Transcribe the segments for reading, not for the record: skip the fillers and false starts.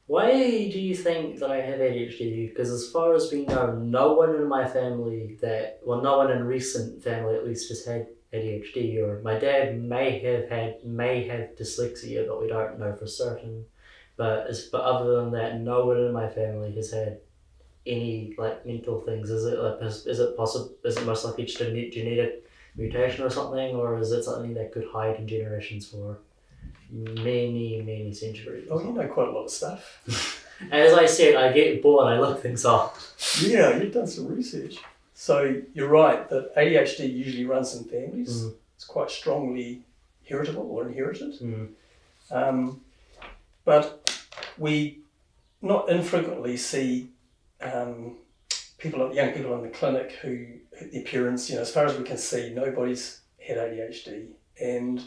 Why do you think that I have ADHD? Because as far as we know, no one in my family no one in recent family at least has had ADHD. Or my dad may have dyslexia, but we don't know for certain. But other than that, no one in my family has had any like mental things. Is it possible? Is it most likely just a genetic mutation or something, or is it something that could hide in generations for many centuries? Oh, you know quite a lot of stuff. As I said, I get bored. I look things up. Yeah, you've done some research. So you're right that ADHD usually runs in families. It's quite strongly heritable or inherited. But we not infrequently see young people in the clinic who the appearance, as far as we can see, nobody's had ADHD. And,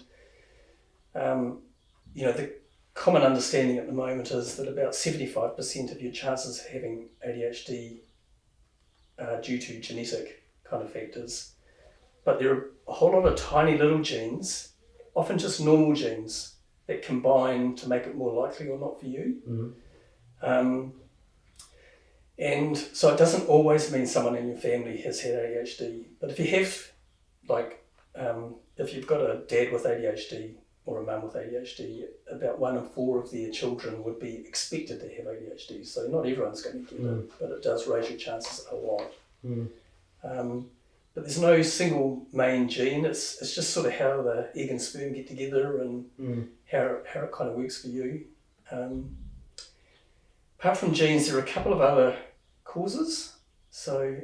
the common understanding at the moment is that about 75% of your chances of having ADHD are due to genetic kind of factors. But there are a whole lot of tiny little genes, often just normal genes, that combine to make it more likely or not for you. And so it doesn't always mean someone in your family has had ADHD. But if you have, if you've got a dad with ADHD or a mum with ADHD, about 1 in 4 of their children would be expected to have ADHD. So not everyone's going to get it, but it does raise your chances a lot. But there's no single main gene. It's just sort of how the egg and sperm get together and how it kind of works for you. Apart from genes, there are a couple of other causes. So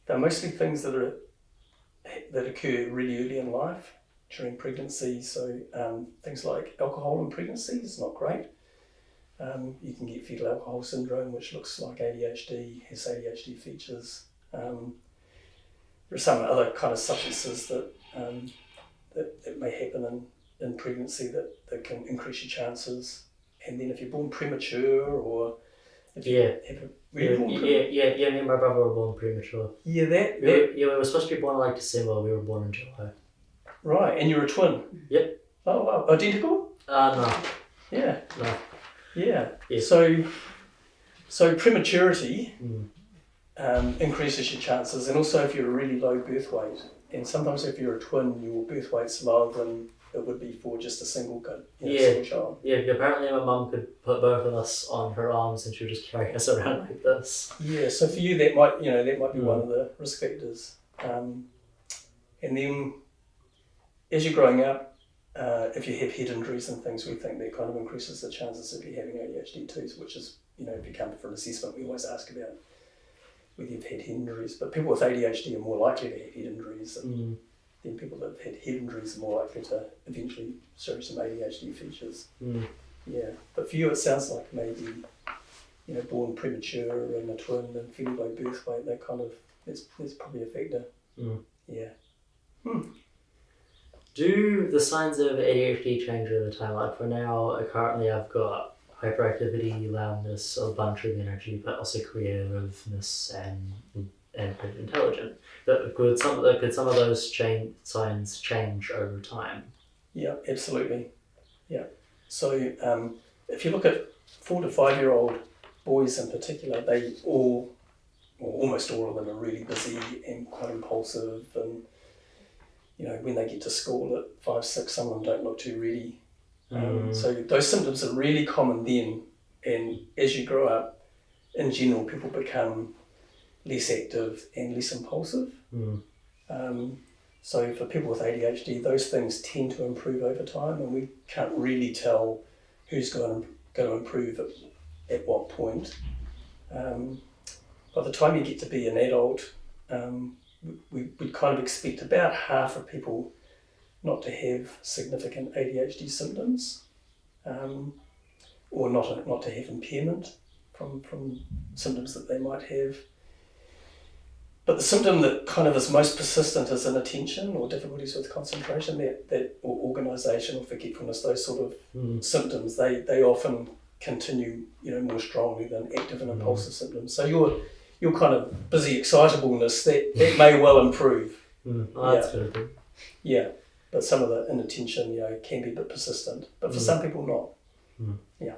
they're mostly things that occur really early in life during pregnancy. So things like alcohol in pregnancy is not great. You can get fetal alcohol syndrome, which looks like ADHD, has ADHD features. There are some other kind of substances that may happen in pregnancy that can increase your chances. And then if you're born premature or if you have me and my brother were born premature. Yeah, we were supposed to be born in December. We were born in July. Right, and you're a twin? Yep. Oh, wow. Identical? No. Yeah. No. Yeah. Yes. So prematurity increases your chances, and also if you're a really low birth weight. And sometimes if you're a twin, your birth weight's lower than it would be for just a single single child. Yeah, apparently my mum could put both of us on her arms and she would just carry us around like this. Yeah, so for you that might be one of the risk factors. And then as you're growing up, if you have head injuries and things, we think that kind of increases the chances of you having ADHD too, which is, if you come for an assessment, we always ask about whether you've had head injuries. But people with ADHD are more likely to have head injuries, and then people that have had head injuries are more likely to eventually show some ADHD features. Yeah, but for you it sounds like maybe, born premature and a twin and fairly low birth weight, that's probably a factor. Yeah. Do the signs of ADHD change over time? Like for now, currently I've got hyperactivity, loudness, a bunch of energy, but also creativeness and pretty intelligent. But could some of those signs change over time? Yeah, absolutely. Yeah. So if you look at 4 to 5 year old boys in particular, they almost all of them are really busy and quite impulsive, and when they get to school at 5, 6, some of them don't look too ready. So those symptoms are really common then, and as you grow up, in general, people become less active and less impulsive. So for people with ADHD, those things tend to improve over time, and we can't really tell who's going to improve at what point. By the time you get to be an adult, we kind of expect about half of people not to have significant ADHD symptoms, or not to have impairment from symptoms that they might have. But the symptom that kind of is most persistent is inattention or difficulties with concentration, or organisation or forgetfulness, those sort of symptoms, they often continue, more strongly than active and impulsive symptoms. So your kind of busy excitableness, that may well improve. That's good. Yeah, but some of the inattention, can be a bit persistent. But for some people, not. Yeah.